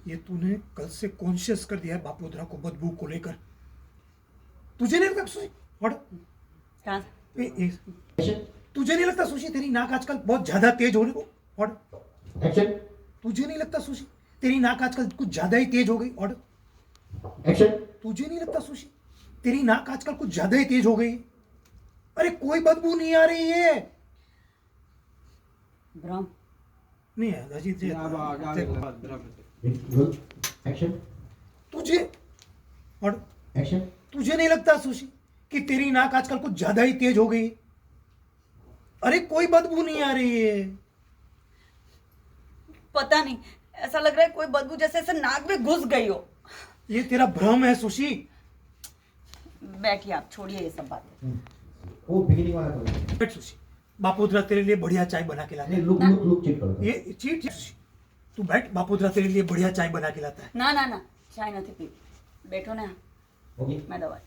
ये तूने कल से कॉन्शियस कर दिया है बापोद्रा को बदबू को लेकर। तुझे नहीं लगता सुशी? कहाँ से? तुझे नहीं लगता सुशी तेरी नाक आजकल बहुत ज्यादा तेज होने को? एक्शन तुझे नहीं लगता सुशी तेरी नाक आजकल कुछ ज्यादा ही तेज हो गई? एक्शन तुझे नहीं लगता सुशी तेरी नाक आजकल कुछ ज्यादा ही तेज हो गई? अरे कोई बदबू नहीं आ रही है। भ्रम। नहीं है अजीत जी। एक्शन तुझे एक्शन तुझे नहीं लगता सुशी कि तेरी नाक आजकल कुछ ज्यादा ही तेज हो गई? अरे कोई बदबू नहीं आ रही है। पता नहीं, ऐसा लग रहा है कोई बदबू जैसे ऐसे नाक में घुस गई हो। ये तेरा भ्रम है सुशी। बैठिए आप, छोड़िए ये सब बातें। वो बिगिनिंग वाला करो। बैठ सुशी, बापोद्रा तेरे लिए बढ़िया चाय बना के लाता नहीं है। लुक चेक करो। ये चीट सुशी, तू बैठ, बापोद्रा तेरे लिए बढ़िया चाय बना के लाता है। ना ना ना, चाय नहीं पी, बैठो ना, ओके मैं दवा